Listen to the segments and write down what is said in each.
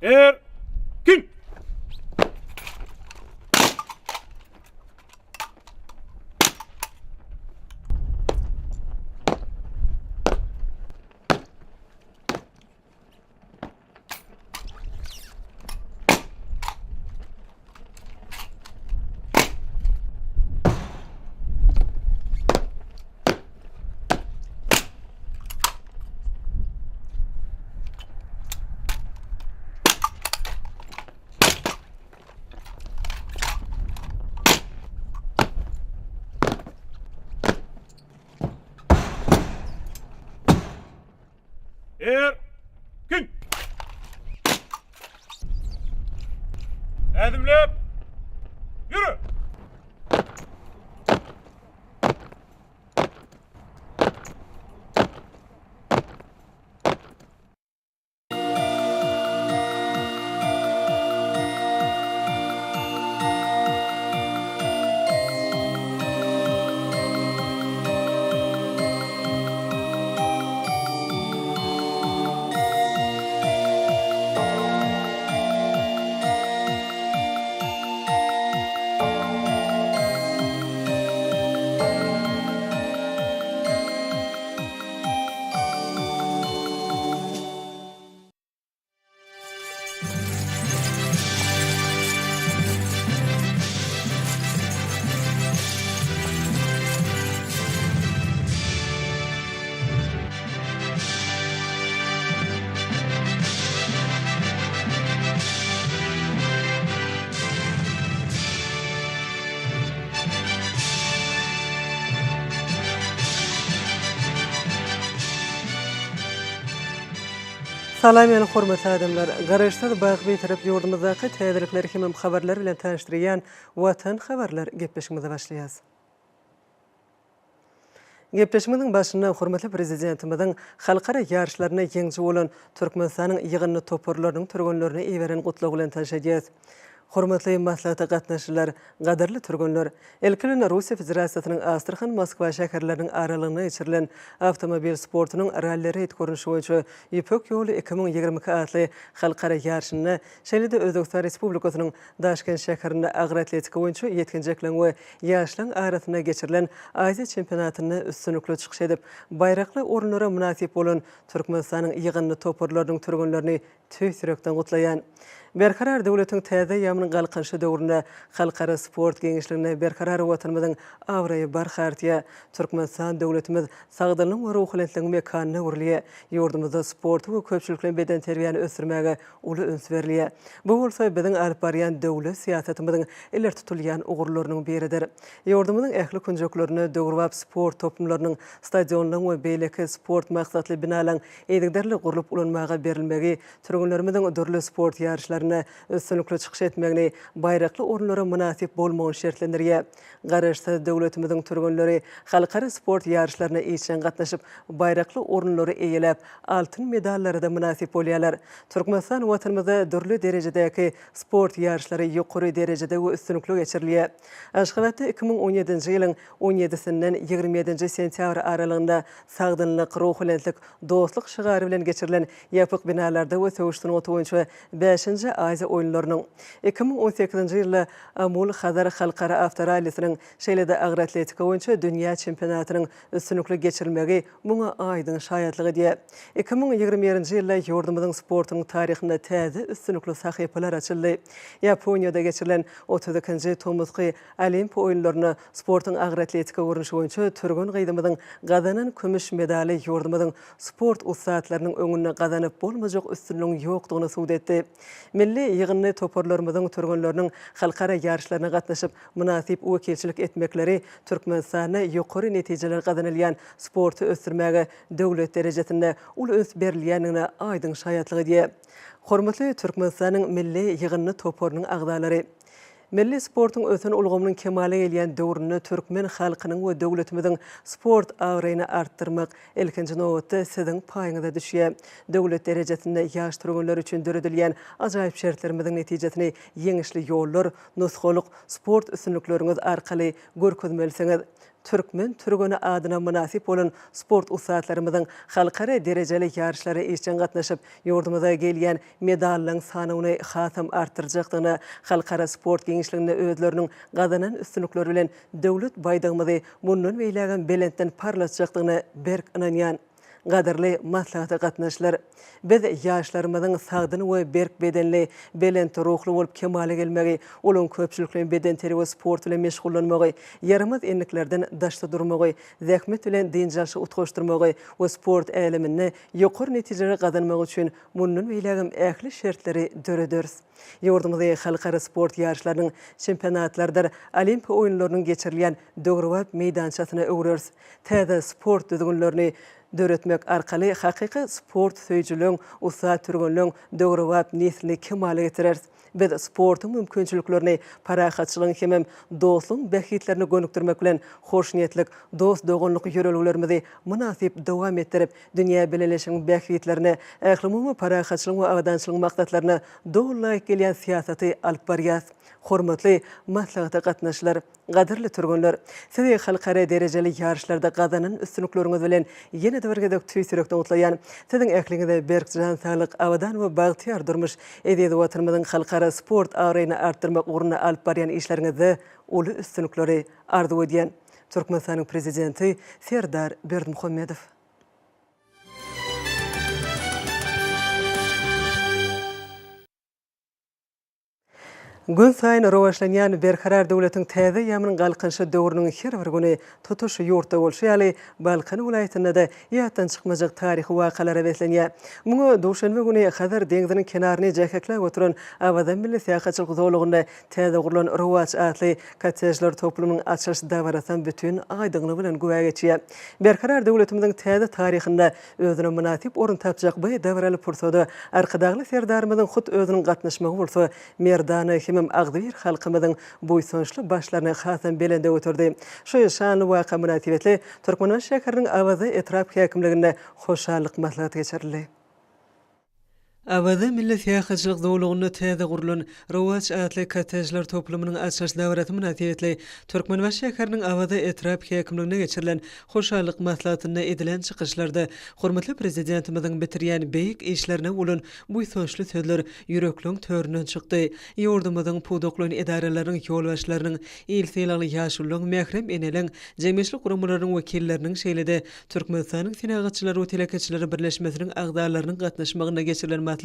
Erkin. Erkin. Adımlap. Yürü. Salam yani hormatly adamlar. Garaşda bağı bitirip yurdumuzdaki täzelikler hemem habarlar bilen tanıştırýan Watan habarlar gepleşmede başlaýas. Gepleşmediň başynda hormatly prezidentimizin halkara ýarşlaryna ýeňji bolan Türkmenistanyň ýygyny toparlarynyň türgenlerini eberen gutlagy bilen tanışaýas. Hormatly maslahatda gatnaşyjylar, gaderli türgenler, elkinin Russiýa Federasiýasynyň Astrachan, Moskwa şäherleriniň aralygyna geçirilen awtomobil sportunyň rallyleri etgörnüşi boýunça Ýepek ýoly 2022 adly halkara ýarşyny şeýle-de Özbekistan Respublikasynyň Daşkent şäherinde agyr atletika boýunça ýetginjekleň we ýaşlaryň arasyna geçirilen Aziýa çempionatyny üstünlikle çykyş edip, baýrakly orunlara münasip bolan Türkmenistanyň ýygyny toparlarynyň türgenlerini tüýsürekden gutlaýan. Berkarar döwletiň täze ýamynyň galkynşy döwründe halkara sport geňişligine berkarar watanymyzyň awraýy barhartya Türkmenistan döwletimiz sagdylygyň we ruhlanýetligiň mekanyna urlýa. Ýurdumyzda sport we köpçüliklen beden terbiýany ösürmäge uly üns berilýär. Bu bolsa biziň alyp barýan döwlet siýasatymyzyň iler tutulýan ugurlarynyň biridir. Ýurdumyzyň ähli kunjoklaryny döwrüp sport topumlarynyň stadionlaryň we beýleki sport maksatly binalaryň eýdigderli gurulyp ulanmaga berilmegi türgenlerimiziň dürli sport ýarşlaryny üstünlikle çykyş etmegini baýrakly orunlara münasip bolmagy şertlendirýär. Garaşda döwletimiziň türgenleri halkara sport ýarşlaryna içen gatnaşyp baýrakly orunlary eýelep altyn medallara da münasip bolýarlar. Türkmenistan watanymyzda dürli derejedäki sport ýarşlary ýokary derejede we üstünlikle geçirilýär. Aşgabatda 2017-nji ýylyň 17-sinden 27-nji sentýabr aralygynda sagdynlyk, ruhlanýetlik, dostluk şygary bilen geçirilen ýapyk binalarda we söwüşden boýunça 5-nji Aziýa oýunlarynyň 2018-nji ýylda Amul Hazar halkara awtorallysynyň şeýle-de agyr atletika boýunça dünýä çempionatynyň üstünlikle geçirilmegi muňa aýdyň şaýatlygy diýär. 2021-nji ýylda ýurdumyzyň sportynyň taryhynda täze üstünlikle sahypalar açyldy. Ýaponiýada geçirilen 32-nji Tomsky Olimp oýunlaryna sportyň agyr atletika görnüşi boýunça türgen gaýdymyzyň gazanan kümüş medali ýurdumyzyň sport ustaatlarynyň öňüne gazanyp bolmajak üstünlüğiň ýokdugyny suwd etdi. Milli ýygyny toparlarymyzyň türgenleriniň halkara ýarşlaryna gatnaşyp münasip wekilçilik etmekleri Türkmenistana ýokary netijeler gazanylýan sporty ösürmäge döwlet derejesinde uly üns berilýänine aýdyň şaýatlygy diýär. Hormatly Türkmenistanyň milli ýygyny toparynyň agdalary milli sportyň ösün ulgamynyň kemale gelýän döwründe türkmen halkynyň we döwletimiziň sport awraýyny artdyrmak ilkinji nowatda siziň paýyňyza düşýär. Döwlet derejesinde ýaş türgenler üçin döredilýän ajaýyp şertlerimiziň netijesini ýeňişli ýollar, nusgalyk sport üstünlikleriňiz arkaly görkezmeliseňiz. Türkmen türgöne adyna münasip bolan sport usatlarymyzyň halkara derejeli yarışlara işçen gatnaşyp ýurdumyza gelýän medallaryň sanyny hasam artyrjakdygyny, halkara sport geňişliginde özleriniň gazanan üstünlikleri bilen döwlet baýdygymyzy mundan beýlägen belentden parlatjakdygyny berk inanýan. Gaderli maslahata gatnaşylar, biz ýaşlarymyzyň sagdyny we berk bedenli, belent ruhly bolup kemale gelmegi, olaň köpçülikliň beden teri we sport bilen meşgullanmagy, ýarymaz enliklerden daşda durmagy, zähmet bilen dinjaşy utgaşdyrmagy we sport älemini ýokary netijeler gazanmak üçin mundan beýlägen ähli şertleri dörederiz. Ýurdumyzda halkara sport ýarışlarynyň çempionatlarynda olimpiya oýunlarynyň geçirilýän döwrewap meýdançasyna öwreriz. Täze sport düzgünlerini döretmek arkaly hakyky sport söýjülüň, usat türgünlüň döwrewap neslini kemale getirer. Biz sportyň mümkinçiliklerini parahatçylygyň hemem dostlugyň bähitlerini gönükdirmek bilen hoşniyetlik, dost doganlyk ýörelgilerimizi münasip dowam etdirip, dünýä beleleşiň bähitlerini, ähli parahatçylyk we awdançylyk maksatlaryny dogulaýyk gelýän siýasaty alyp barýar. Hormatly maslahata gatnaşylar, gaderli türgünler, sizi halkara derejeli yarışlarda gazanan üstünlikleriňiz bilen ýene-de bir gezek tüýsürekden utlaýan, siziň ähliňizde berkjan saglyk, awdan we bagtyar durmuş edýädi watanymyzyň halkara sport arenasyny artdyrmak ugruna alyp barýan işleriňizde uly üstünlikleri arzu edýän Türkmenistanyň prezidenti Serdar Berdimuhammedow. Gün saýyn rowaşlanýan berkarar döwletiň täze ýamynyň galkynşy döwrüniň her bir güni tutuşy ýurtda bolşy ýaly Balkan welaýatynda da ýatdan çykmajak taryhy wakalara beslenýär. Muňa duşanbe güni Hazar deňiziniň kenaryny jäkeklep oturan Awadan milli syýahatçylyk zowlugynda täze gurulan rowaç atly kottejler toplumynyň açyş dawrasan bütün aýdygyny bilen güwä geçýär. Berkarar döwletimiziň täze taryhynda özüne münasip orun tapjak bu dawraly pursady arkadagly serdarymyzyň hut özüniň gatnaşmagy bolsa merdany agdyr halkymyzyň boýsunçly başlaryny hasam belende götürdi. Şu şanly waka münasibetli Türkmenistan şäheriniň Awaza etrap häkimliginde hoşallyk maslahat geçirildi. Awada milli syýahatçylyk zowlugyny täze gurulan rowaç atly kottejler toplumynyň açyş dawraty münasibetli Türkmenistan şäheriniň Awada etrap häkimligine geçirilen hoşallyk maslahatyna edilen çykyşlarda hormatly prezidentimiziň bitirýän beýik işlerine bolan boýsunçly sözler ýürekliň töründen çykdy. Ýurdumyzyň pudoklaryň edaralarynyň ýolbaşlarynyň ilselaly ýaşullyň mährem eneliň jemgyýetçilik gurumlarynyň wekilleriniň şeýlede Türkmenistanyň synagatçylary we telekeçileri birleşmesiniň agdalarynyň gatnaşmagyna geçirilen maslahaty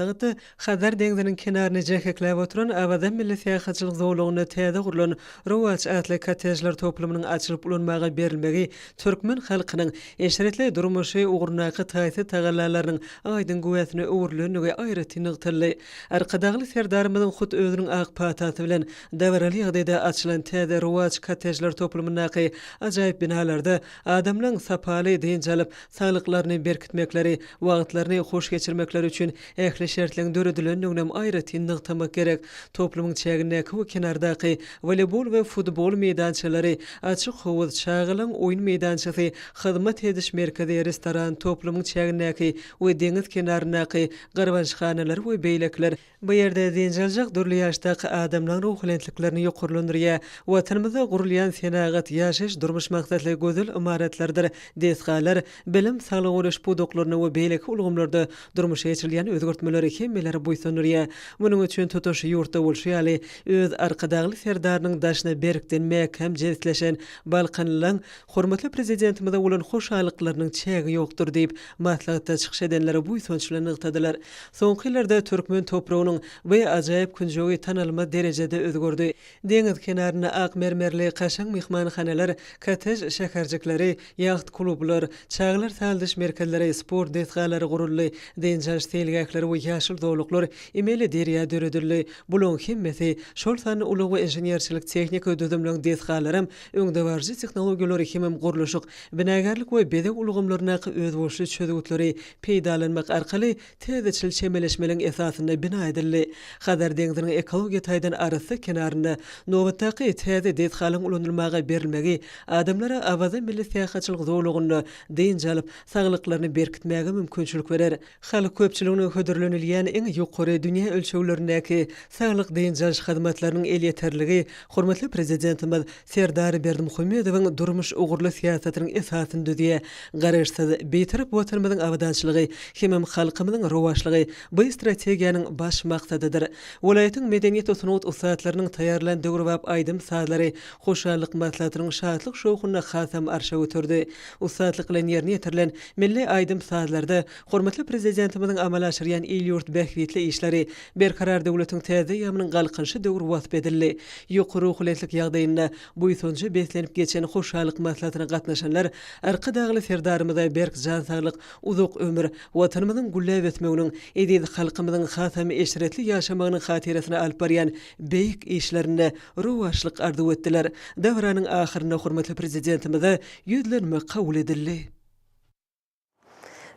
Hazar deňiziniň kenaryny jäkeklep oturan Awadan milli syýahatçylyk zowlugyny täze gurulan rowaç atly kottejler toplumynyň açylyp ulanmagy berilmegi türkmen halkynyň eşeretli durmuşy ugrunaqy taýsy tagallalarynyň aýdyn güwäsini öwürlenigi aýraty nygtyrly. Arkadagly serdarymyzyň hut özüniň ak pataty bilen dawraly ýagdaýda açylan täze rowaç kottejler toplumynyň ajaýyp binalarda adamlaryň sapaly diýinjalyp saglyklaryny berkitmekleri, wagtlaryny hoş geçirmekleri üçin ähli şertleň döredilendiginem aýraty nygtamak gerek. Toplumyň çägindäki we kenardaky voleybol we futbol meýdançalary, açyk howuz çagylan oýun meýdançasy, hyzmat ediş merkezi, restoran, toplumyň çägindäki we deňiz kenarynaky garwançhanalary we beýlekler bu ýerde diňjaljak dürli ýaşdaky adamlaryň ruhlenliklerini ýokurlandyrýar. Watanymyzda gurulýan senagat ýaşaş durmuş maksatly gözel imaratlardyr. Desgalar bilim saglyk uruş pudoklaryny we beýleki ulgamlarda durmuş geçirilýän özgörtmeleri hemmeleri boýsunurýar. Munyň üçin tutuş ýurtda bolşy ýaly öz arkadagly serdarynyň daşyna berkdenmek hem jestleşen Balkanlyň hormatly prezidentimize bolan hoşallyklarynyň çägi ýokdur diýip maslahatda çykyş edenlere boýsunçly nygtadylar. Soňky ýyllarda türkmen topragynyň we ajaýyp künjogy tanalma derejede özgördi. Deňiz kenaryna ak mermerli kaşaň mehmanhanalar, kottej şäherjikleri, ýaht klublar, çaglar saldyş merkezleri, sport desgalary guruldy. Denjaş selgäkleri we ýaşyl dowluklar emeli derýä döredildi. Buluň hemmesi şol sany uly we inženýerçilik tehnika düzümlüň desgalarym öňde barjy tehnologiýalary hemem guruluşyk, binagarlyk we bedek ulgamlaryna öz bolşy çözgütleri peýdalanmak arkaly täzeçil çemeleşmeliň esasyna bina edildi. Hazar deňiziniň ekologiýa taýdan arasy kenarynda nowatdaky täze desgalyň ulanylmagy berilmegi adamlara Awadan milli syýahatçylyk zowlugyny diňjalyp saglyklaryny berkitmäge mümkinçilik berer. Halk köpçüliginiň hödürli öýrenilýän iň ýokary dünýä ölçeglerindäki saglyk diýinjaş hyzmatlarynyň el ýeterligi hormatly prezidentimiz Serdar Berdimuhammedowyň durmuş ugurly siýasatynyň esasyny düzýe garaşsyz beýtirip botanymyzyň awdançylygy hemem halkymyzyň rowaşlygy bu strategiýanyň baş maksadydyr. Welaýatyň medeniýet usunut usatlarynyň taýýarlandyğı wap aýdym saýlary hoşallyk maslahatynyň şatlyk şowkuny hasam arşa götürdi. Usatlyk bilen ýerine ýetirilen milli aýdym saýlarda hormatly prezidentimizin amal aşyrýan el-ýurt bähwetli işleri berkarar döwletiň täze ýamynyň galkynşy döwür wasp edildi. Ýokary uhuletlik ýagdaýynda buýsunçy beslenip geçen hoşallyk maslahatyna gatnaşanlar arka dagly serdarymyza berk jan saglyk, uzak ömür, watanymyzyň gullap etmeginiň, edil halkymyzyň hasamy eşretli ýaşamagynyň hatyrasyna alyp barýan beýik işlerinde rowaşlyk arzu etdiler. Davranyň ahyrynda hormatly prezidentimize ýüzlenme kabul edildi.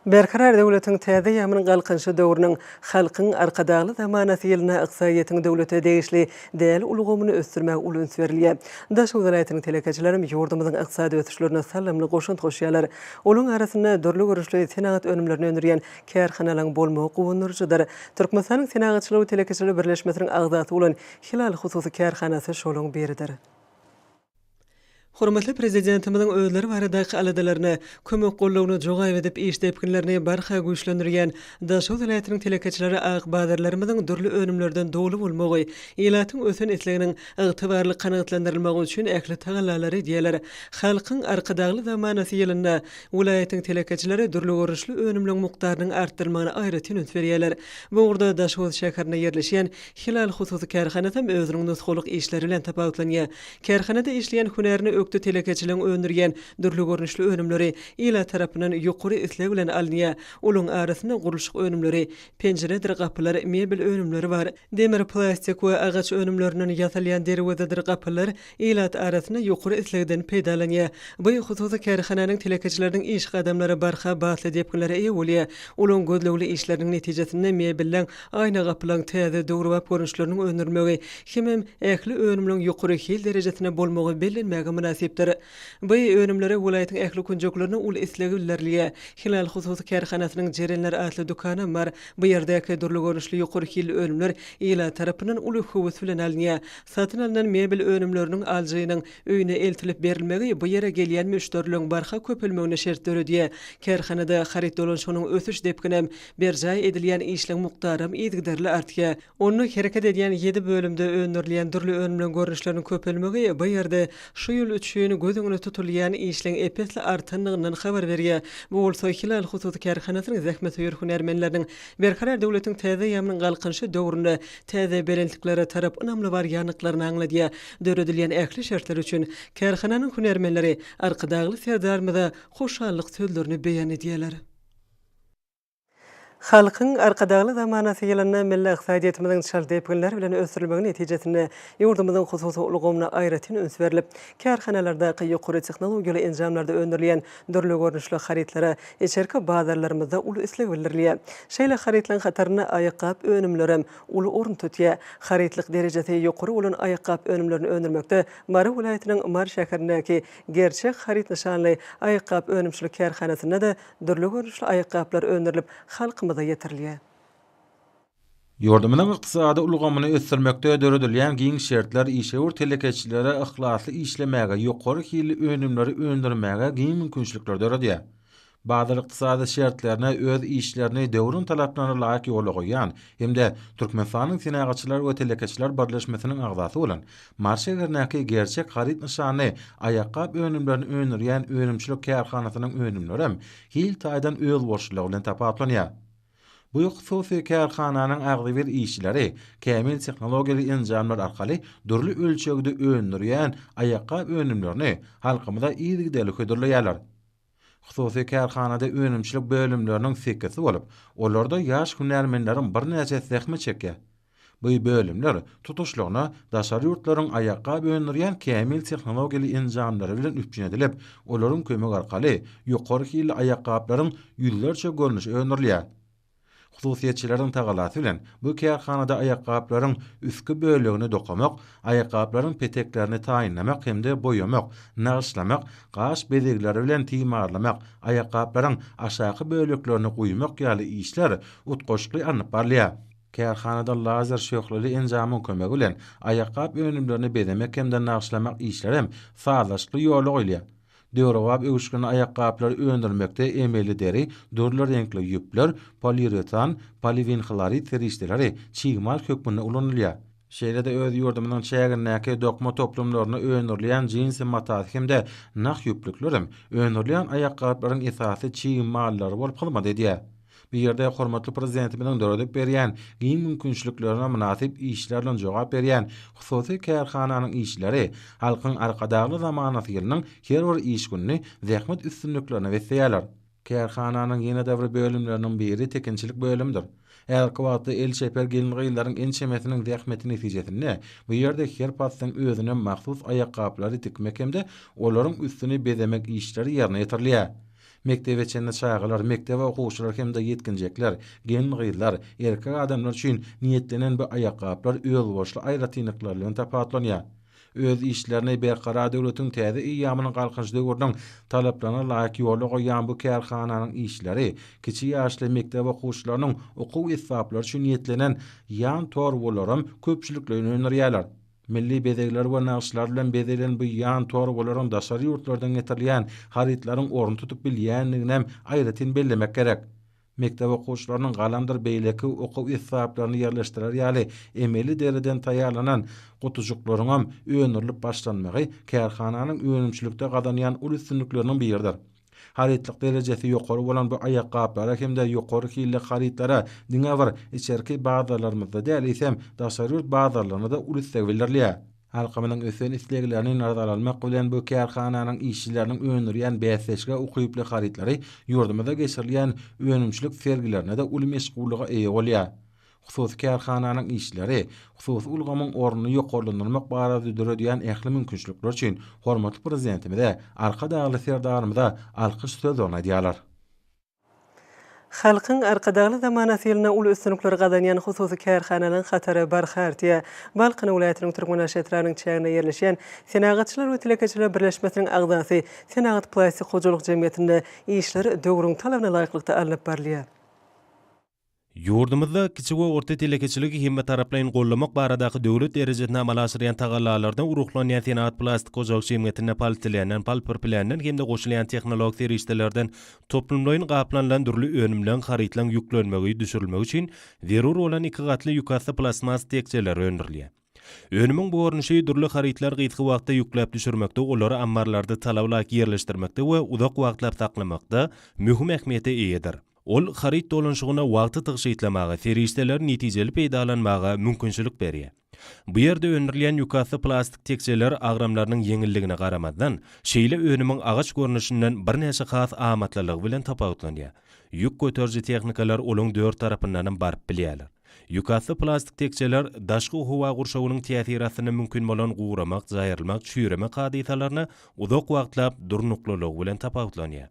Berkarar döwletiň täze ýamynyň galkynşy döwrüniň halkyň arkadagly zamanasy ýylyna yksaýatyň döwlete degişli däl ulgamyny ösdürmek ulun berilýär. Daşy welaýatynyň telekäçilerim ýurdumyzyň ykdysady ösüşlerine salamly goşunt hoşýarlar. Olaryň arasynda dörli görüşli senagat önümlerini öndürýän kärhanalaryň bolmagy gowunurjydyr. Türkmenistanyň senagatçylygy telekäçileri birleşmesiniň agzasy bolan Hilal hususy kärhanasy şoluň beridir. Hormatly prezidentimizin özleri baradaky aladalaryna kömek gollawyny jogaýp edip iş tepkinlerini barha güýçlendirýän Daşy welaýatynyň telekäçileri agbadarlarymyzyň dürli önümlerden dowly bolmagy, ýylatyň ösen etleginiň ygtybarly kanagatlandyrylmagy üçin ähli tagallalary diýerler. Halkyň arkadagly zamanasy ýylynda welaýatyň telekäçileri dürli görüşli önümleň mukdarynyň artdyrmagyna aýratyn üns berýärler. Bu urda Daşy şäherine ýerleşýän Hilal hususy kärhanasy özüniň nusxalyk işleri bilen tapawutlanýar. Kärhanada işleýän hünerini ökdi telekäçiligiň öndürýän dürli görnüşli önümleri ýyla tarapynyň ýokary isleg bilen alynýar. Olaryň arasynda gurulşyk önümleri, penjeredir, gapylar, mebel önümleri bar. Demir, plastik we agaç önümleriniň ýasalýan deri wedir gapylar ýylat arasynda ýokary islegden peýdalanýar. Bu hususy kärhananyň telekäçileriniň iş gadamlary barha basly depkinlere eýe bolýar. Olaryň gözlegli işleriniň netijesinde mebelden aýna gapylaryň täze döwür wap görnüşleriniň öndürmegi hemem ähli önümleň ýokary hil derejesine bolmagy bellenmäge münasipdir. Bu önümlere welaýatyň ähli kunjuklaryny ul islegi bildirýär. Hilal hususy kärhanasynyň Jerenler adly dukany bar. Bu ýerdäki dürli görnüşli ýokary hil önümler ýyla tarapynyň uly höwes bilen alynýar. Satyn alynan mebel önümleriniň aljynyň öýüne eltilip berilmegi bu ýere gelýän müşterileň barha köpelmegine şert döredýär. Kärhanada harit dolanşygynyň ösüş depkinem berjaý edilýän işleň mukdarym ýetgiderli artýar. Onu hereket edýän 7 bölümde öndürilýän dürli önümleň görnüşleriniň köpelmegi bu ýerde şu ýyl üçin gözüňe tutulýan işleň epesli artanynyň habar berýär. Bu bolsa Hilal hususy kärhanasynyň zähmet öýür hünermenleriniň berkarar döwletiň täze ýamynyň galkynşy döwründe täze berentliklere tarap ynamly bar ýanyklaryny aňladýar. Döredilýän ähli şertler üçin kärhananyň hünermenleri arkadagly serdarmyda hoşallyk sözlerini beýan edýärler. Halkyň arkadagly zamanasy ýylyna milli ykdysadyýetimiziň şal depkinleri bilen ösürilmegi netijesinde ýurdumyzyň hususy ulgamyna aýratyn üns berilip, kärhanalarda ýokary tehnologiýaly enjamlarda öndürilýän dürli görnüşli haritlere eçerki bazarlarymyzda uly isleg bildirilýär. Şeýle haritlaryň hataryna aýakap önümlerem uly orun tutýar. Haritlik derejesi ýokary bolan aýakap önümlerini öndürmekde Mary welaýatynyň Mary şäherindäki gerçek harit nişanly aýakap önümçilik kärhanasyna da dürli görnüşli aýakaplar öndürilip halkymyza ýetirilýär. Ýurdumynyň ykdysady ulgamyny ösdürmekde döredilýän giň şertler işewur telekäçilere ihlasly işlemäge, ýokary hili önümleri öndürmäge giň mümkinçilikler döredýär. Bazı ykdysady şertlerine öz işlerini döwrün talaplarına laýyk ýola goýan hemde Türkmenistanyň senagatçylar we telekäçiler birleşmesiniň agzasy bolan Marşegernäki gerçek harit nişany aýakap önümlerini öndürýän önümçilik kärhanasynyň önümleri hil taýdan öz bolşylygy bilen tapawutlanýar. Bu hususy kärhananyň agdy bir işçileri kämil tehnologiýaly enjamlar arkaly dürli ölçegde öndürýän aýakap önümlerini halkymyza ýygydaly hödürleýärler. Hususy kärhanada önümçilik bölümleriniň sekesi bolup, olarda ýaş hünermenleriň bir näçe zähmet çekýär. Bu bölümler tutuşlygyna daşary ýurtlaryň aýakap öndürýän kämil tehnologiýaly enjamlary bilen üpjün edilip, olaryň kömegi arkaly ýokary hili aýakaplaryň ýüllerçe görnüşi öndürilýär. hususiýetçileriň tagalaty bilen bu kärhanada ayakkablaryň üstki bölegini dokamak, ayakkablaryň peteklerini taýinlamak hemde boyamak, nagşlamak, gaş bezegleri bilen timarlamak, ayakkablaryň aşaky böleklerini guýmak ýaly işler utgoşly anyp barlýar. Kärhanada lazer şöhleri enjamyň kömegi bilen ayakkab önümlerini bezemek hemde nagşlamak işlerem fazaşly ýoly goýulýar. Döwrewap öwüşgän ayakkablar öndürmekde emeli deri, dörli renkli ýüpler, poliuretan, polivinhlorid serişdeleri çiğmal hökmünde ulanylýar. Şeýle-de öz ýurdumynyň çägindäki dokma toplumlaryny öndürleýän jinsi matat hemde nak ýüplüklerim öndürleýän ayakkablaryň esasy çiğmallary bolup kalmady diýär. Bir ýerde hormatly prezidentimiň döredip berýän giň mümkinçiliklerine münasip işlerle jogap berýän hususy kärhananyň işleri halkyň arkadagly zamanatylynyň her bir iş günni zähmet üstünliklerine wesleýärler. Kärhananyň ýene däwri bölümleriniň biri tekinçilik bölümdir. Eger kwatly el şeper gelin gyýlaryň ençemesiniň zähmeti netijesinde bu ýerde her pastyň özüne mahsus ayakkablary dikmek hemde olaryň üstüni bezemek işleri ýerine ýetirilýär. Mektebe çenne çağılar, mektebe okuwçylar hemde yetkinjekler, gelin gyýlar, erkek adamlar üçin niýetlenen bu ayakkablar öz boşly aýratynyklar bilen tapatlanýar. Öz işlerini berqara döwletiň täze ýamynyň galkynç döwrüniň talaplaryna laýyk ýoly goýan bu kärhananyň işleri kiçi ýaşly mektep okuwçylarynyň okuw esbaplary üçin niýetlenen ýan tor bolarym köpçüliklerini öňürýärler. Milli bezegler we nagşlar bilen bezelen bu ýan tor bolaryň daşary ýurtlardan getirilýän haritlaryň orny tutup bilýänliginem aýratyn bellemek gerek. Mektep okuwçylarynyň galamdyr beýleki okuw esbaplaryny ýerleşdirer ýaly emeli dereden taýýarlanan gutujuklaryňam öňürilip başlanmagy kärhananyň öňümçilikde gadanýan ul üstünlikleriň biridir. Haritlik derejesi ýokary bolan bu ayakkablara hemde ýokary hille haritlara diňe bir içerki bazarlarymyzda däl isem daşary ýurt bazarlaryna da ul üstünlikler halkymyň ösen isleglerini nazara almak bilen bu kärhananyň işçileriniň öňürýän bäsleşge ukyply haritlary ýurdumyzda geçirilýän öňümçilik sergilerine de ul meşgullyga eýe bolýar. Husus kärhananyň işleri, husus ulgamyň ornuny ýokarlandyrmak barada döredýän ähli mümkinçilikler üçin hormatly prezidentimize arka dagly serdarymyza alkyş söz onadýarlar. Halkyň arkadagly zamanatylyna ul üstünlikleri gadanýan hususy kärhananyň hatary barhartiýa Balqan welaýatynyň Türkmen şehriniň çägine ýerleşýän Senagatçylar we Telekeçiler birleşmesiniň agdasy Senagat Plastik Hojalyk Jemgyýetinde işler döwrüň talabyna laýyklykda alınıp barlýar. Ýurdumyzda kiçik we orta telekeçiligi hemme taraplaryň gollamak baradaky döwlet derejesine amal aşyrýan tagalarlardan uruklanýan Senagat Plastik Hojalyk Jemgyýetine paltilenen, palpirpilenen hemde goşulýan tehnologik serişdelerden toplumlaryň gaplanan dürli önümlen haritlan ýüklenmegi düşürilmegi üçin zerur bolan iki gatly ýukasy plasmas tekçeler öndürilýär. Önümün bu ornuşy dürli haritlar gyzgy wagtda ýükläp düşürmekde, olary ambarlarda talawlaky ýerleşdirmekde we uzak wagtlap saklamakda mühim ähmiýete eýedir. Ol harit dolanşygyna wagty tygşytlamaga, serişdeler netijeli peýdalanmaga mümkinçilik berýär. Bu ýerde öndürilýän ýukasy plastik tekçeler agramlarynyň ýeňilligine garamaddan, şeýle önümiň agaç görnüşinden bir näçe has amatlylygy bilen tapawutlanýar. Ýük göterji technikalar olaň dört tarapyndan barp bilýärler. Ýukasy plastik tekçeler daşky howa gurşawynyň täsirasyny mümkin bolan guramak, jaýrylmak, çüýremek hadisalaryny uzak wagtlap durnuklylygy bilen tapawutlanýar.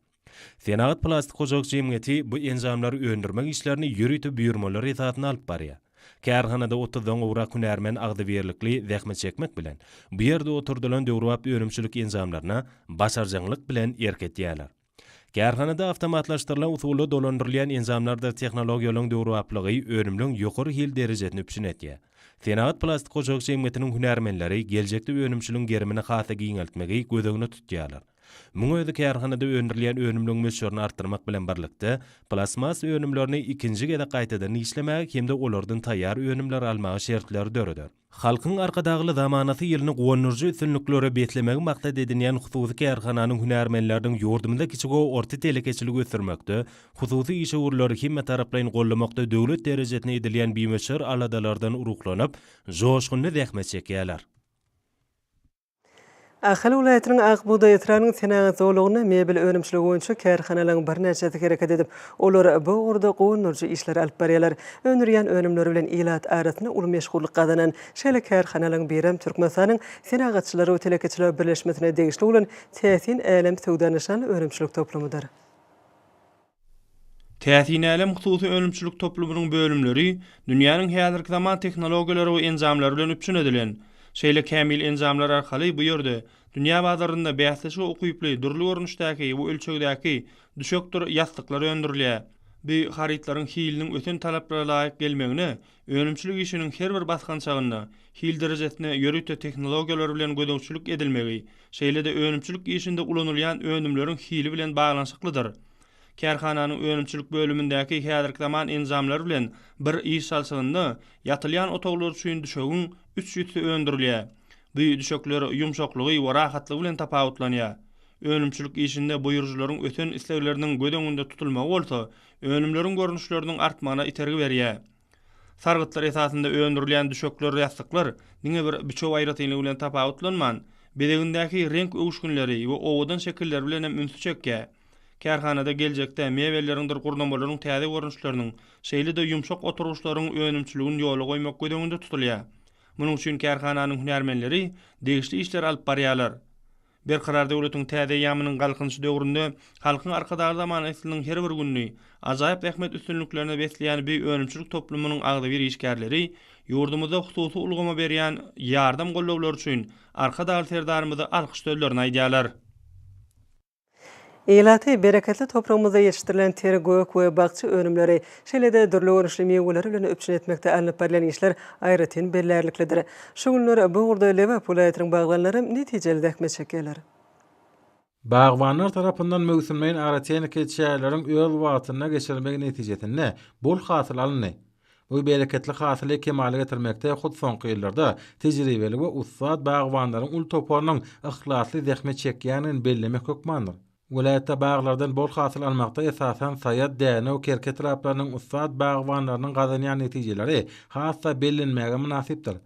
Senagat Plastik Hojalyk Jemgyýeti bu enjamlary öndürmek işlerini ýürütip buyurmalar esatyna alyp barýar. Kärhanada 30-dan gowrak hünärmen agdyberlikli zähmet çekmek bilen bu ýerde oturdulan döwrewap önümçilik enjamlaryna başarjanylyk bilen ýerketýärler. Kärhanada awtomatlaşdyrylan usuly dolandyrylýan enjamlarda tehnologiýalaryň döwrewaplygy önümliň ýokary hil derejesine üpşinetýär. Senagat Plastik Hojalyk Jemgyýetiniň hünärmenleri geljekde önümçiligiň gerimini hasa giňeltmegi gözüňe tutýarlar. Muňa özi kärhanada öndürilýän önümliň meşhuryny artdyrmak bilen birlikde plasmas önümlerini ikinji gede gaýtadan işlemäge hemde olardan taýýar önümler almagy şertleri döredýär. Halkyň arkadagly zamanasy ýylyny gowunurjy üstünliklere betlemegi maksat edilýän hususy kärhananyň hünärmenläriniň ýurdumynda kiçik we orta telekeçiligi ösürmekde, hususy iş urlary hemme taraplaryň gollamakda döwlet derejesine edilýän bimeşer aladalardan uruklanyp, joşgyny zähmet çekýärler. Ahal welaýatynyň Agbuda ýetiranyň Senagat zowlugyna mebel önümçiligi boýunça kärhanalaryň bir näçe hereket edip, olar bu orada gowunurjy işler alyp barýarlar. Önürýän önümleri bilen ilat arasyna ul meşgullyk gadanan şeýle kärhanalaryň birem Türkmenistanyň Senagatçylary we Telekeçiler birleşmesine degişli bolan Täsin Elem Töwdanışan önümçilik toplumydyr. Täsinälem hususy ölümçülük toplumynyň bölümleri dünýäniň häzirki zaman tehnologiýalary we enzamlary bilen üpçün edilen şeýle kämil enzamlar arkaly bu ýerde dünýä bazarynda bäsleşi okuyuply durly görnüşdäki we ölçegdäki düşekdir ýastyklar öndürilýär. Bu haritlaryň hiliniň öten talaplara laýyk gelmegine, ölümçülük işiniň her bir baskançagyna, hil derejesine ýörüte tehnologiýalar bilen gödökçülük edilmegi, şeýle-de ölümçülük işinde ulanylýan önümleriň hili bilen baglanyşyklydyr. Kärhananyň önümçülük bölümindäki häzirki zaman enzamlary bilen bir iş salsygynda ýatylýan otoglar üçin düşegiň 3 ýüzü öndürilýär. Bu düşekler ýumşaklygy we rahatlygy bilen tapawutlanýar. Önümçülük işinde buýrujylaryň öten islegleriniň gödeňinde tutulmagy bolsa, önümleriň görnüşleriniň artmagyna itergi berýär. Sargytlar esasında öndürilýän düşekler ýastyklar niňe bir biçok aýratyny bilen tapawutlanman, bedegindäki renk öwüşgünleri we owadan şekilleri bilen hem ünsü çekýär. Kärhanada geljekde mewelleriň gurnamalaryň täze görnüşleriniň, şeýle-de ýumşak oturuşlaryň önümçülügini ýola goýmak gödeňinde tutulýar. Munyň üçin kärhananyň hünärmenleri degişli işler alyp barýarlar. Berkarar döwletiň täze ýamynyň galkynşy döwründe halkyň arkadaky zaman esliniň her bir günni ajaýyp ähmet üstünlüklerine besleýän bir önümçülük toplumynyň agdy bir işgärleri ýurdumyzda hususy ulgama berýän ýardam gollawlary üçin arkadaky serdarymyzy alkyşlaýarlar aýdýarlar. Eýlati bereketli toprağımızda yetiştirilen teri gök we bakçı önümleri, şeýle-de durly görünüşli meweleri bilen öpçün etmekde alınıp barýan işler aýratyn bellerliklidir. Şu günleri bu urda Lewap vilayatynyň baglanlary netijeli däkme çekerler. Bagwanlar tarapyndan mögüsülmeýän aýratyn keçälerin öz wagtyna geçirilmegi netijesinde bol hasyl alındy. Bu bereketli hasyly kemale getirmekde hud soňky ýyllarda tejribeli we ustad bagwanlaryň ul toparynyň ihlasly däkme çekýänini bellemek hökmandyr. Vilayatda baglardan bol hasyl almakda esasen Saýat däne we Kerke taraplarynyň ustad bagwanlarynyň gazanýan netijeleri hassa bellenmäge münasipdir.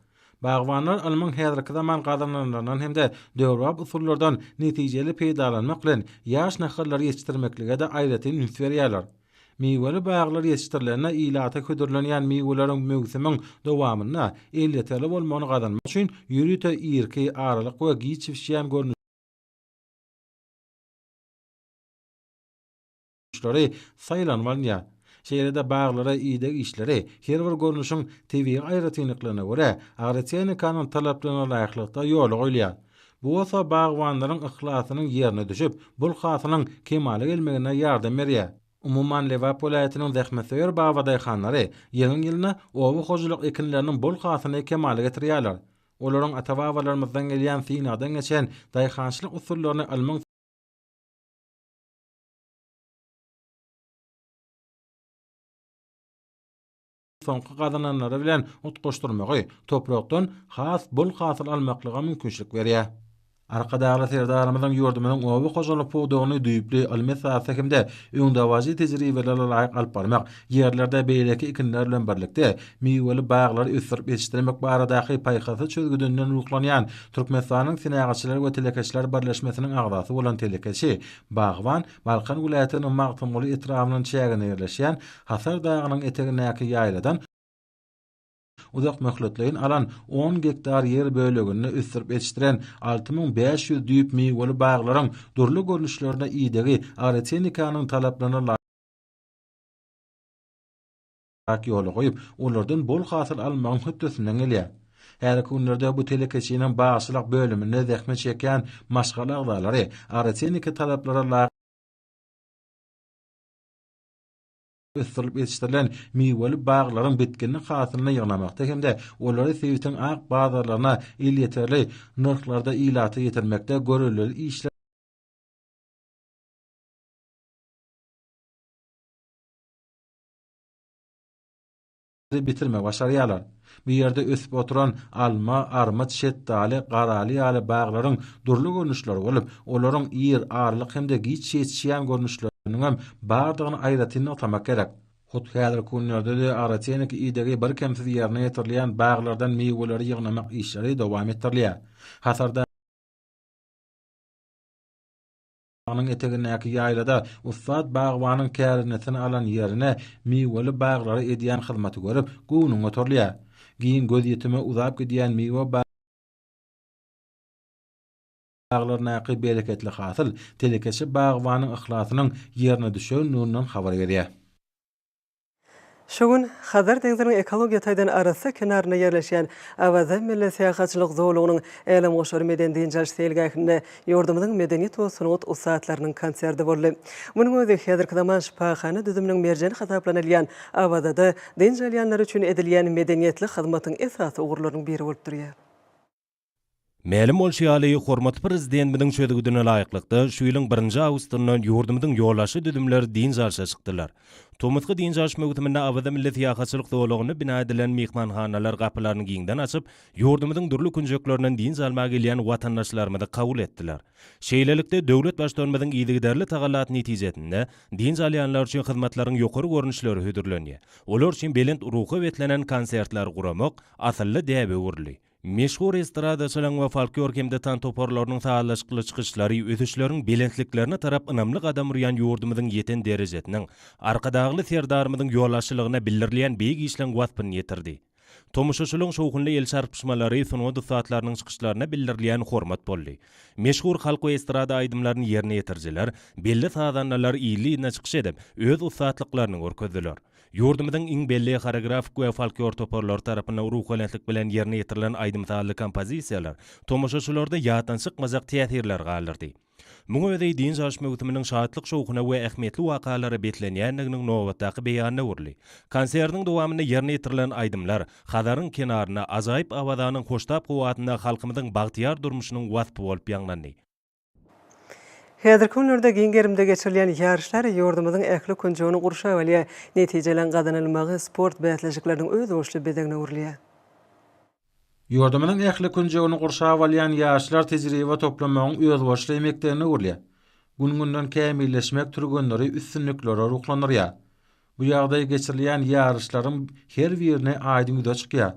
Bagwanlar alman häzirki zaman gazananlardan hem-de döwrap usullardan netijeli peýdalanmak bilen ýaş nähirleri ýetişdirmeklige de aýratyn üns berýärler. Meweli baglar ýetişdirilende ilata ködürlenýän meweleriň mögsümiň dowamyna elleteli bolmagyny gazanmak üçin ýürüte irki, aralyk we giçifşýän görnüş saylanmalýar. Şeýle-de baglara iýdeg işleri her bir görnüşiň tebii aýratynlyklaryna görä aýratynlykynyň talaplaryna laýyklykda ýola goýulýar. Bu wasa bagwanlaryň ihlasynyň ýerine düşüp, bul hasylyň kemale gelmegine ýardam berýär. Umuman Lewap vilayatynyň zähmetsewer bagwadaýhanlary ýygyň ýylyna owa hojuluk ekinleriniň bul hasyny kemale getirýärler. Olaryň ata-babalarymyzdan gelýän synadan geçen daýhançylyk usullaryny almaň soňky gazananlary bilen utgaşdyrmagy toprakdan has bol hasyl almaklyga mümkinçilik berýär. Arkadaky serdarymyzyň ýurdumynyň owa hojalyk pogdagyny düýpli almesasy hemde öňdawaji tejribelerle laýyk alyp barmak, ýerlerde beýleki ikinler bilen birlikde meweli baglar ösürip ýetişdirmek baradaky paýhasy çözgüdünden ruklanýan Türkmenistanyň Sinägaçylar we Telekeçiler Birleşmesiniň agdasy bolan Telekeçi Bagwan Balkan vilayatynyň Magtymguly etrafynyň çägine ýerleşýän Hasar dagynyň etegindäki ýaýladan uzak möhletleyin alan 10 hektar yer bölегini ösürip yetiştiren 6500 düýp meweli baglaryň durly görnüşlerine iýdegi aýratynlykynyň talaplaryna laýyk ýola goýup, olardan bol hasyl almagyň hötdesinden gelýär. Her günlerde bu telekeçiniň bagçylyk bölümine däkme çekýän maşgala agdalary aýratynlyky talaplara laýyk ösürip yetiştirilen meweli baglaryň bitkinlik hasylyny ýygnamakda hemde olary sewitin ak bazarlaryna ýeterli narhlarda ýylaty ýetirmekde görülen işler bitirme başarýarlar. Bu ýerde ösüp oturan alma, armut, şetdali, garaly ýaly baglaryň durly görnüşleri bolup, olaryň ýer, arlyk hemde giç ýetişýän görnüşleriniň hem bardygyny aýratyny atamak gerek. Hut häzir günlerde de aýratynlyk iýdegi bir kemsiz ýerine ýetirilýän baglardan meweleri ýygnamak işleri dowam etdirilýär. Hasarda anyň etegindäki ýaýlada ustad bagwanyň kärinesini alan ýerine meweli baglary edýän hyzmaty görüp göwnüň oturlýar. Giň göz ýetime uzap gidýän mewe baglaryna bereketli hasyl Telekeçi bagwanyň ihlasynyň ýerine düşen nurundan habar berýär. Şogun Hazar dengizinin ekologiya taýdan arasy kenarına yerleşen Awaza milli seýahatçylyk zowlugynyň elim goşary medeniýet jaş selgähinde ýordamynyň medeniýet we sunat usatlarynyň konserti boldy. Munyň özi häzirki zaman şifaxana düzüminiň merjeni hasaplanylýan Awazada din jalyanlar üçin edilýän medeniýetli hyzmatyň esasy ugurlarynyň biri bolup durýar. Mälim bolşýaly hormat prezidentimiň söýdügüne laýyklykda şu ýylyň 1 awgustyndan ýurdumyň ýolaşy düdümleri din jarşa çykdylar. Tomatky din jarş mögütüminde Awaza milli seýahatçylyk zowlugyny bina edilen mehmanhanalar gapylaryny giňden açyp, ýurdumyň durly künjeklerinden din jalmaga gelýän watandaşlarymyzy kabul etdiler. Şeýlelikde döwlet başdanmyň ýygyderli tagalat netijetinde din jalyanlar üçin hyzmatlaryň ýokary görnüşleri hödürlenýär. Olar üçin belent ruhy betlenen konsertler guramak asylly däbe urly. Meşhur estradaçylaryň we folklor hemde tan toparlarynyň sağlaşykly çykyşlary ötüşleriň belentliklerine tarap ynamly gadam urýan ýurdumyň ýeten derejetiniň arkadagly serdarymyň ýolaşylygyna bildirilýän beýik işleň watpyny ýetirdi. Tomuşaçylyň şowkunly el çarpyşmalary sunwady saatlarynyň çykyşlaryna bildirilýän hormat boldy. Meşhur halk we estrada aýdymlaryny ýerine ýetirjiler, belli sadanlar ýylyna çykyş edip öz usatlyklaryny görkezdiler. Ýurdumyň iň belli koreografik we folklor toparlary tarapyndan ruhlanetlik bilen ýerine ýetirilen aýdymsally kompozisiýalar tomuşaçylarda ýatançyk mazak täsirler galdyrdy. Muňa özi din jarş mögütüminiň şahatlyk şowkuna we ähmiýetli wakalary betlenýändiginiň nowatdaky beýanyna urly. Konsertiň dowamyny ýerine ýetirilen aýdymlar Hazaryň kenaryna ajaýyp Awazanyň hoştap gowatynda halkymyzyň bagtyar durmuşynyň waspy bolup ýanglandy. Häzirki günlerde giňgerimde geçirilýän ýarşlar ýurdumyň ähli künjegini gurşa we netijelen gadanylmagy sport bätleşikleriniň öz oşly bedegine urlýar. Ýurdumyň ähli künjegini gurşa bolýan ýaşlar tejribe toplamagyň öz oşly emeklerini urlýar. Gün-günden kämilleşmek türgenleri üstünliklere ruhlanyrýar. Bu ýagdaý geçirilýän ýarşlaryň her birine aýdym üde çykýar.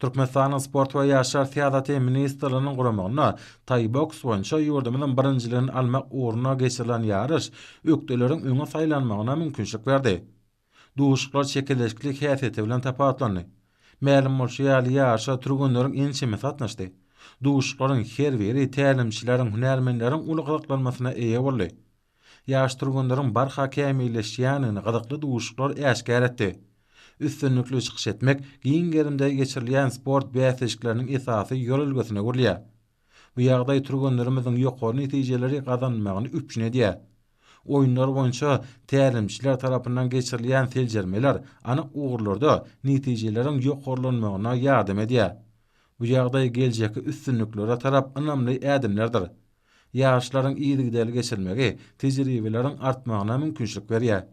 Türkmenistanyň sport we ýaşlar täze ministrliginiň guramagyna taýboks boýunça ýurdumyň birinjiligini almak uğruna geçirilen ýarış ökdeleriň öňe saýlanmagyna mümkinçilik berdi. Duşuklar şekilleşiklik häsiýeti bilen tapatlandy. Mälim bolşýaly ýaşa türgenleriň ençeme satnaşdy. Duşuklaryň her biri tälimçileriň, hünärmenleriň uluglanmasyna eýe boldy. Ýaş türgenleriň barha kämilleşýäni gadakly duşuklar äşkär etdi. Üstünlükli çykyş etmek giňgerimde geçirilýän sport bäsleşikleriniň esasy ýol ölgesine gurulýar. Bu ýagdaý türgenlerimizin ýokary netijeleri gazanmagyny üpjün edýär. Oýunlar boýunça tälimçiler tarapyndan geçirilýän seljermeler anyk ugurlarda netijeleriň ýokarylanmagyna ýardam edýär. Bu ýagdaý geljeki üstünliklere tarap ynamly ädimlerdir. Ýaşlaryň ýygyderli geçirmegi tejribeleriň artmagyna mümkinçilik berýär.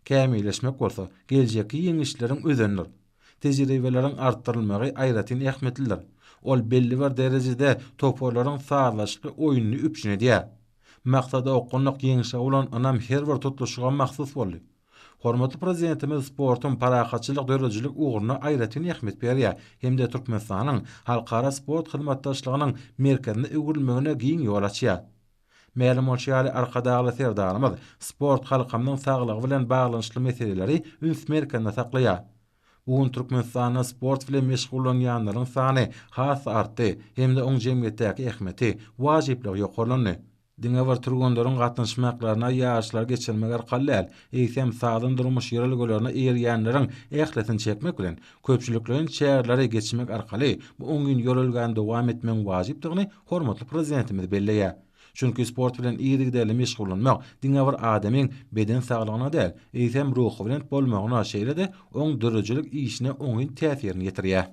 Kämilleşmek bolsa, geljeki ýeňişleriň özenler. Tejribeleriň artdyrylmagy aýratyn ähmetlidir. Ol belli bir derejede toparlaryň sağlaşyky oýuny üpjün edýär. Maksada okunlyk ýeňişe bolan anam her bir tutuluşyga mahsus boldy. Hormatly prezidentimiz sportun parahatçylyk dörejilik uguruna aýratyn ähmet berýär. Hemde Türkmenistanyň halkara sport hyzmatdaşlygynyň merkezine öwrülmegine giň ýol açýar. Mälim bolşýaly arkadagy serdarymyz sport halkymyň saglygy bilen baglanyşly meseleleri üns merkezine saklaýar. Bugun Türkmenistanyň sport bilen meşgullanýanlaryň sany has artdy, hemde oň jemgyýetdäki ähmeti, wajipligi ýokarlandy. Diňe bir türgenleriň gatnaşmaklaryna ýaşlar geçirmek arkaly, eýsem sağdan durmuş ýerelgelerini eýerýänleriň ähletini çekmek bilen köpçülikleriň çäherleri geçirmek arkaly bu 10 gün ýol ölgän dowam etmek wajypdygyny hormatly prezidentimiz belleýär. Çünki sport bilen ýygyderli meşgullanmak diňe bir adamyň beden saglygyna däl, eýsem ruhy bilen bolmagyna şeýle-de oň dörejilik işine oňy täsirini ýetirýär.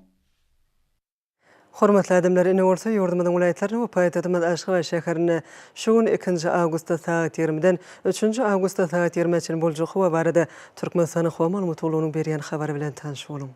Hormatly adamlar, ine bolsa ýurdumyň welaýatlaryny we paýtagymyz Aşgabat şäherini şu gün 2 awgustda saat 20-den 3 awgustda saat 20-çe boljak we barada Türkmenistanyň hawa malumatulygynyň berýän habary bilen tanış bolun.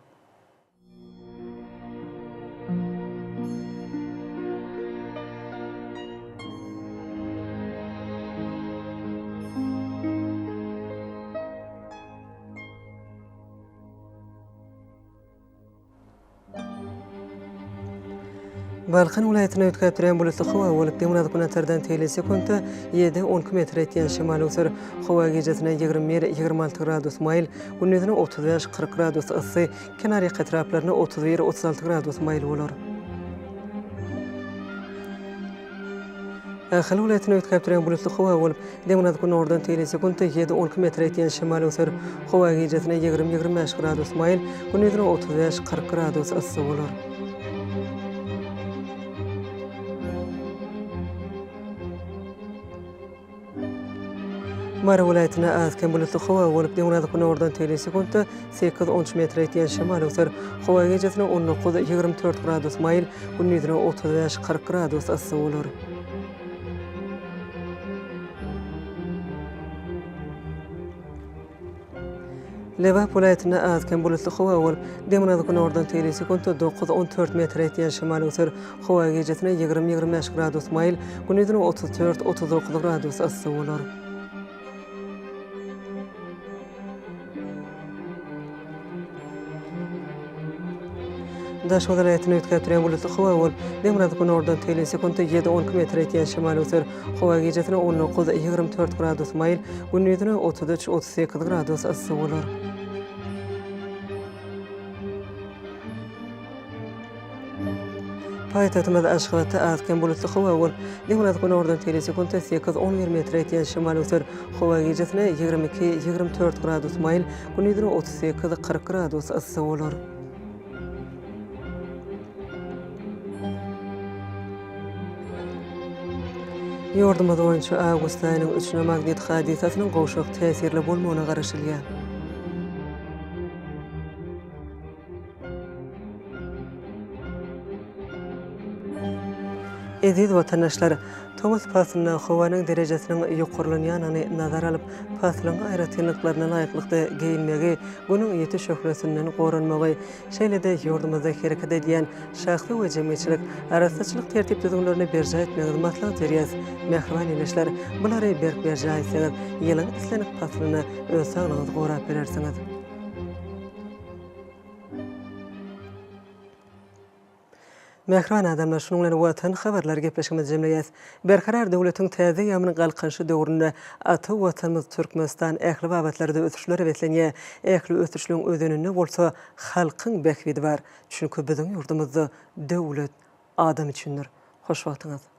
Balkan vilayatyna ötkäp duran bulutly hawa bolup demurad tardan tele sekundda 7-10 km etýän şemal ösür hawa gecesine 21-26 gradus mayl, gündüzine 35-40 gradus ysy, kenary etraplaryna 31-36 gradus mayl bolar. Ahal vilayetine ötkäp duran bulutly howa bolup, deňňat gün ordan tele sekundda 7-10 km ýetýän şemal öser. Howa gijetine 20-25 gradus maýl, gündüzine 35-40 gradus ysy bolar. Mara vilayetine azken bulutly howa bolup, deňňat gün ordan tele sekundda 8-13 metr ýetýän şemal öser. Howa gijetine 19-24 gradus maýl, gündüzine 35-40 gradus ysy bolar. Lewap vilayetine azken bulutly howa bolup, deňňat gün ordan tele sekundda 9-14 metr ýetýän şemal öser. Howa gijetine 20-25 gradus maýl, gündüzine 34-39 gradus ysy bolar. Daş vilayetine ötkäp duran bulutly howa bolup, deňňat gün ordan tele sekundda 7-10 km ýetýän şemal öser. Howa gijetine 19-24 gradus maýl, gündüzine 33-38 gradus ysy bolar. Paýtagtymyz Aşgabatda azken bulutly howa bolup, deňňat gün ordan tele sekundda 8-11 metr ýetýän şemal öser. Howa gijetine 22-24 gradus maýl, gündüzine 38-40 gradus ysy bolar. Ýordumyz boýunça awgust aýynyň 3-nä magnit hadisasynyň gowşak täsirli bolmagyna garaşylýar. Eziz watandaşlar, Thomas Paslyň howanyň derejesiniň ýokarlanýanyny nazar alyp, Paslyň aýratynlyklaryna laýyklykda geyinmegi, bunyň ýeti şöhresinden goranmagy, şeýle-de ýurdumyzda hereket edýän şahsy we jemgyýetçilik arasaçylyk tertip düzümlerini berja etmegi maslahat berýär. Mehriban ýeşler, bulary berk-berja etseňiz, ýylyň islenik Paslyny öz saglygyňyzy gorap berersiňiz. Mehriban adamlar, şunun bilen watan habarlar gepleşigimiz jemleýäs. Berkarar döwletiň täze ýamyny galkanşy döwründe ata watanymyz Türkmenistan ähli babatlarda ötüşler betlenýär. Ähli ötüşlüň özününde bolsa halkyň bekbidi bar. Çünki biziň ýurdumyzda döwlet adam üçindir. Hoş wagtyňyz.